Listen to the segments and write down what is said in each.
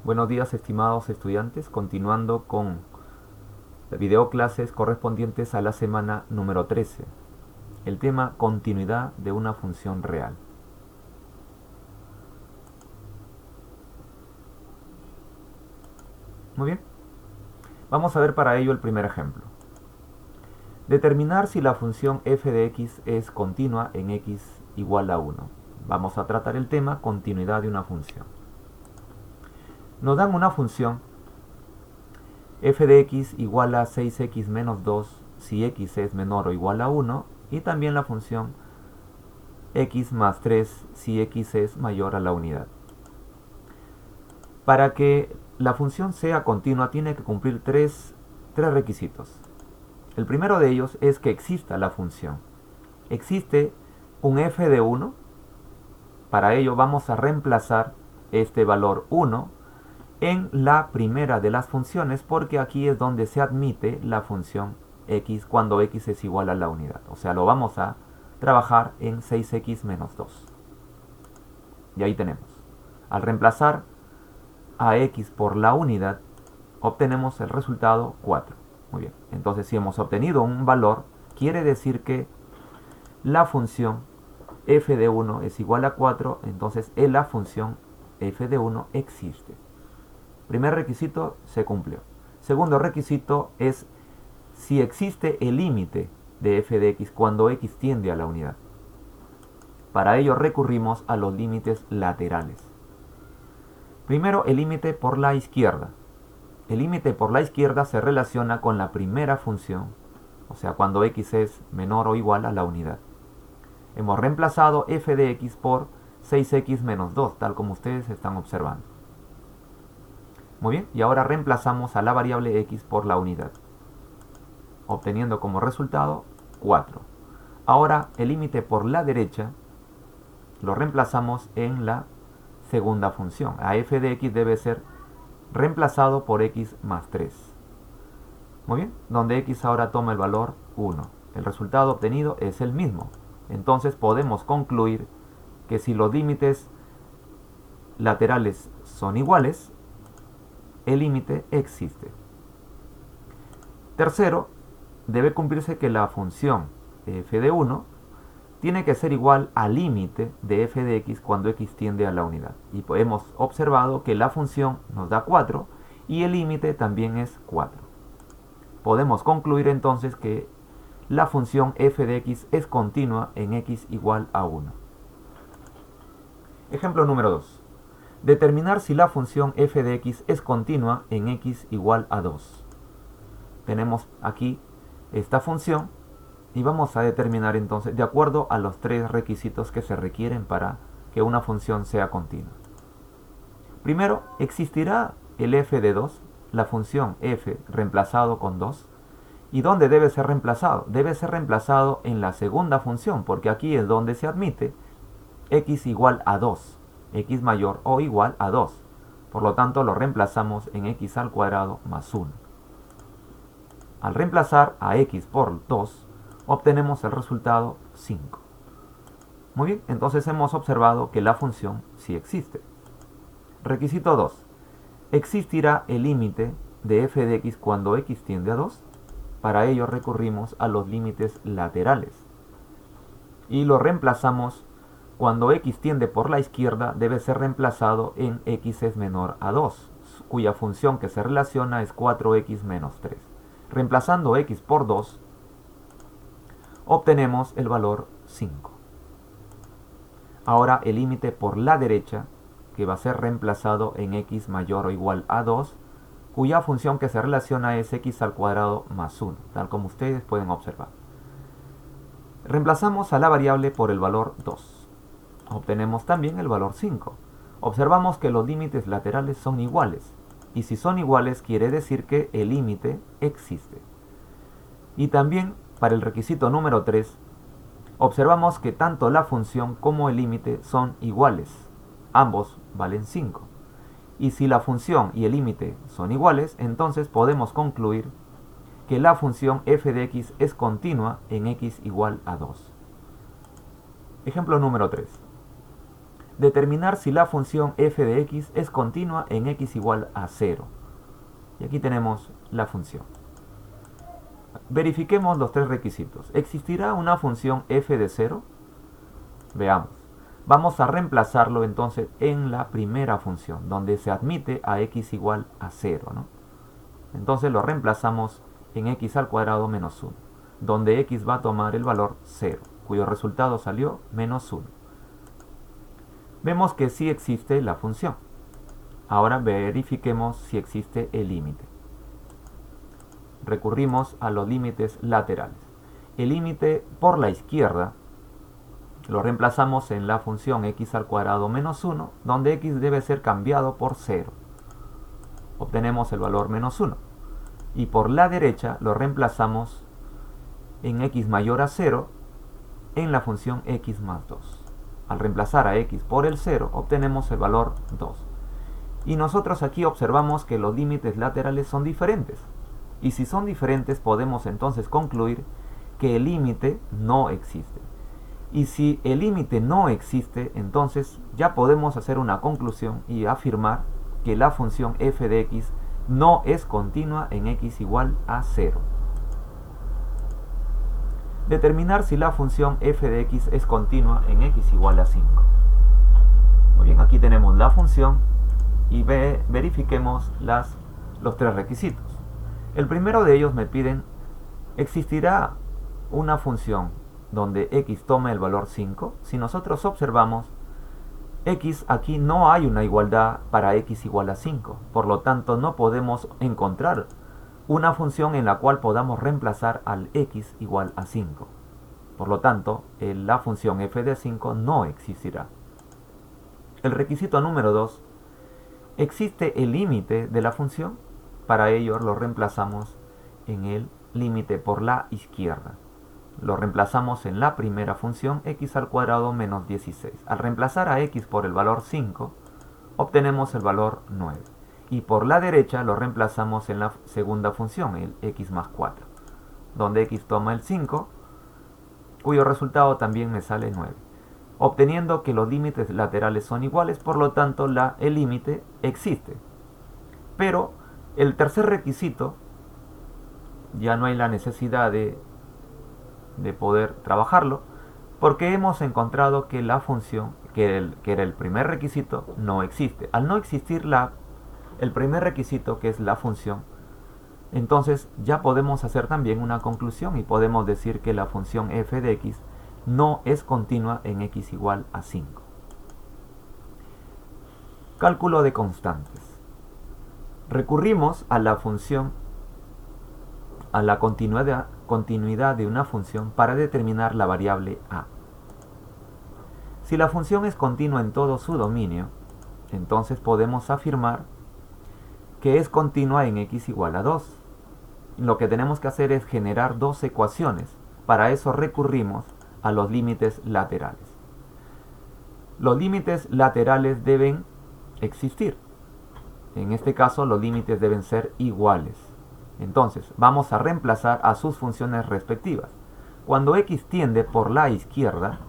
Buenos días, estimados estudiantes, continuando con videoclases correspondientes a la semana número 13. El tema continuidad de una función real. Muy bien, vamos a ver para ello el primer ejemplo. Determinar si la función f de x es continua en x igual a 1. Vamos a tratar el tema continuidad de una función. Nos dan una función f de x igual a 6x menos 2 si x es menor o igual a 1, y también la función x más 3 si x es mayor a la unidad. Para que la función sea continua tiene que cumplir tres requisitos. El primero de ellos es que exista la función. Existe un f de 1. Para ello vamos a reemplazar este valor 1 en la primera de las funciones, porque aquí es donde se admite la función x cuando x es igual a la unidad. O sea, lo vamos a trabajar en 6x menos 2. Y ahí tenemos. Al reemplazar a x por la unidad, obtenemos el resultado 4. Muy bien. Entonces, si hemos obtenido un valor, quiere decir que la función f de 1 es igual a 4, entonces la función f de 1 existe. Primer requisito se cumplió. Segundo requisito es si existe el límite de f de x cuando x tiende a la unidad. Para ello recurrimos a los límites laterales. Primero, el límite por la izquierda. El límite por la izquierda se relaciona con la primera función, o sea, cuando x es menor o igual a la unidad. Hemos reemplazado f de x por 6x menos 2, tal como ustedes están observando. Muy bien, y ahora reemplazamos a la variable x por la unidad, obteniendo como resultado 4. Ahora el límite por la derecha lo reemplazamos en la segunda función. A f de x debe ser reemplazado por x más 3. Muy bien, donde x ahora toma el valor 1. El resultado obtenido es el mismo. Entonces podemos concluir que si los límites laterales son iguales, el límite existe. Tercero, debe cumplirse que la función f de 1 tiene que ser igual al límite de f de x cuando x tiende a la unidad. Y hemos observado que la función nos da 4 y el límite también es 4. Podemos concluir entonces que la función f de x es continua en x igual a 1. Ejemplo número 2. Determinar si la función f de x es continua en x igual a 2. Tenemos aquí esta función y vamos a determinar entonces de acuerdo a los tres requisitos que se requieren para que una función sea continua. Primero, existirá el f de 2, la función f reemplazado con 2. ¿Y dónde debe ser reemplazado? Debe ser reemplazado en la segunda función, porque aquí es donde se admite x igual a 2, x mayor o igual a 2. Por lo tanto, lo reemplazamos en x al cuadrado más 1. Al reemplazar a x por 2, obtenemos el resultado 5. Muy bien, entonces hemos observado que la función sí existe. Requisito 2. ¿Existirá el límite de f de x cuando x tiende a 2? Para ello recurrimos a los límites laterales. Y lo reemplazamos cuando x tiende por la izquierda, debe ser reemplazado en x es menor a 2, cuya función que se relaciona es 4x menos 3. Reemplazando x por 2, obtenemos el valor 5. Ahora el límite por la derecha, que va a ser reemplazado en x mayor o igual a 2, cuya función que se relaciona es x al cuadrado más 1, tal como ustedes pueden observar. Reemplazamos a la variable por el valor 2. Obtenemos también el valor 5. Observamos que los límites laterales son iguales, y si son iguales quiere decir que el límite existe. Y también para el requisito número 3, observamos que tanto la función como el límite son iguales. Ambos valen 5. Y si la función y el límite son iguales, entonces podemos concluir que la función f de x es continua en x igual a 2. Ejemplo número 3. Determinar si la función f de x es continua en x igual a 0. Y aquí tenemos la función. Verifiquemos los tres requisitos. ¿Existirá una función f de 0? Veamos. Vamos a reemplazarlo entonces en la primera función, donde se admite a x igual a 0, ¿no? Entonces lo reemplazamos en x al cuadrado menos 1, donde x va a tomar el valor 0, cuyo resultado salió menos 1. Vemos que sí existe la función. Ahora verifiquemos si existe el límite. Recurrimos a los límites laterales. El límite por la izquierda lo reemplazamos en la función x al cuadrado menos 1, donde x debe ser cambiado por 0. Obtenemos el valor menos 1. Y por la derecha lo reemplazamos en x mayor a 0 en la función x más 2. Al reemplazar a x por el 0 obtenemos el valor 2. Y nosotros aquí observamos que los límites laterales son diferentes. Y si son diferentes podemos entonces concluir que el límite no existe. Y si el límite no existe, entonces ya podemos hacer una conclusión y afirmar que la función f de x no es continua en x igual a 0. Determinar si la función f de x es continua en x igual a 5. Muy bien, aquí tenemos la función y verifiquemos los tres requisitos. El primero de ellos me piden, ¿existirá una función donde x tome el valor 5? Si nosotros observamos, x aquí no hay una igualdad para x igual a 5. Por lo tanto, no podemos encontrar una función en la cual podamos reemplazar al x igual a 5. Por lo tanto, la función f de 5 no existirá. El requisito número 2. ¿Existe el límite de la función? Para ello lo reemplazamos en el límite por la izquierda. Lo reemplazamos en la primera función x al cuadrado menos 16. Al reemplazar a x por el valor 5, obtenemos el valor 9. Y por la derecha lo reemplazamos en la segunda función, el x más 4, donde x toma el 5, cuyo resultado también me sale 9. Obteniendo que los límites laterales son iguales, por lo tanto el límite existe. Pero el tercer requisito, ya no hay la necesidad de poder trabajarlo, porque hemos encontrado que la función, que era el primer requisito, no existe. Al no existir el primer requisito, que es la función, entonces ya podemos hacer también una conclusión y podemos decir que la función f de x no es continua en x igual a 5. Cálculo de constantes. Recurrimos a la función, a la continuidad de una función para determinar la variable a. Si la función es continua en todo su dominio, entonces podemos afirmar que es continua en x igual a 2. Lo que tenemos que hacer es generar dos ecuaciones. Para eso recurrimos a los límites laterales. Los límites laterales deben existir. En este caso los límites deben ser iguales. Entonces vamos a reemplazar a sus funciones respectivas. Cuando x tiende por la izquierda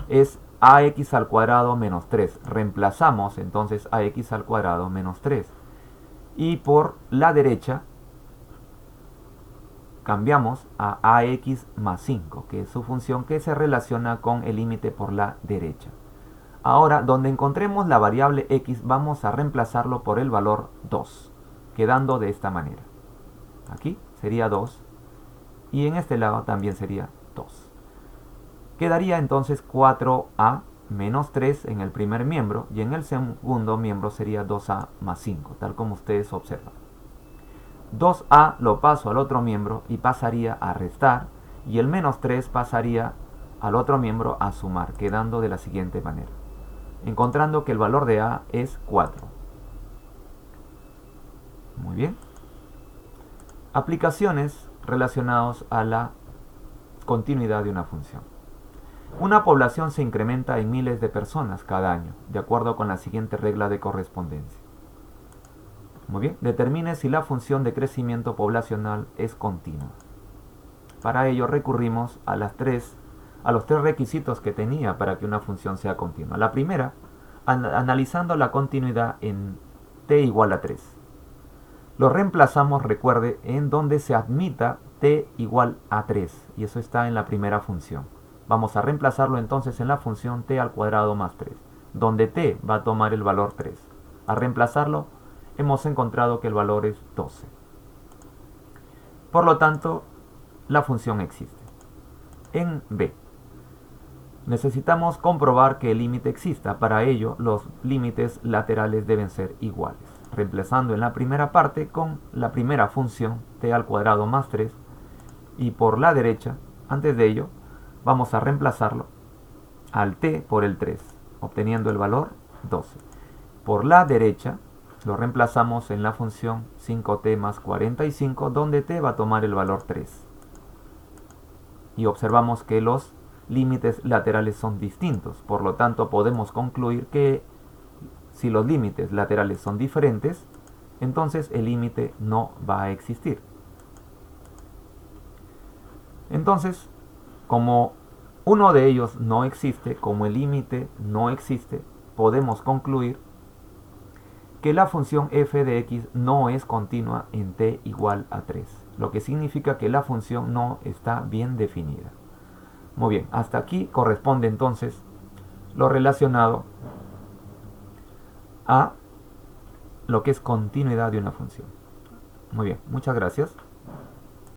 es ax al cuadrado menos 3. Reemplazamos entonces ax al cuadrado menos 3. Y por la derecha cambiamos a ax más 5, que es su función que se relaciona con el límite por la derecha. Ahora, donde encontremos la variable x, vamos a reemplazarlo por el valor 2, quedando de esta manera. Aquí sería 2 y en este lado también sería 2. Quedaría entonces 4a menos 3 en el primer miembro y en el segundo miembro sería 2a más 5, tal como ustedes observan. 2a lo paso al otro miembro y pasaría a restar, y el menos 3 pasaría al otro miembro a sumar, quedando de la siguiente manera, encontrando que el valor de a es 4. Muy bien. Aplicaciones relacionadas a la continuidad de una función. Una población se incrementa en miles de personas cada año, de acuerdo con la siguiente regla de correspondencia. Muy bien, determine si la función de crecimiento poblacional es continua. Para ello recurrimos a los tres requisitos que tenía para que una función sea continua. La primera analizando la continuidad en t igual a 3. Lo reemplazamos, recuerde, en donde se admita t igual a 3, y eso está en la primera función. Vamos a reemplazarlo entonces en la función t al cuadrado más 3, donde t va a tomar el valor 3. Al reemplazarlo, hemos encontrado que el valor es 12. Por lo tanto, la función existe. En B, necesitamos comprobar que el límite exista. Para ello, los límites laterales deben ser iguales. Reemplazando en la primera parte con la primera función, t al cuadrado más 3, y por la derecha, antes de ello, vamos a reemplazarlo al t por el 3, obteniendo el valor 12. Por la derecha, lo reemplazamos en la función 5t más 45, donde t va a tomar el valor 3. Y observamos que los límites laterales son distintos. Por lo tanto, podemos concluir que si los límites laterales son diferentes, entonces el límite no va a existir. Entonces, como uno de ellos no existe, como el límite no existe, podemos concluir que la función f de x no es continua en t igual a 3, lo que significa que la función no está bien definida. Muy bien, hasta aquí corresponde entonces lo relacionado a lo que es continuidad de una función. Muy bien, muchas gracias.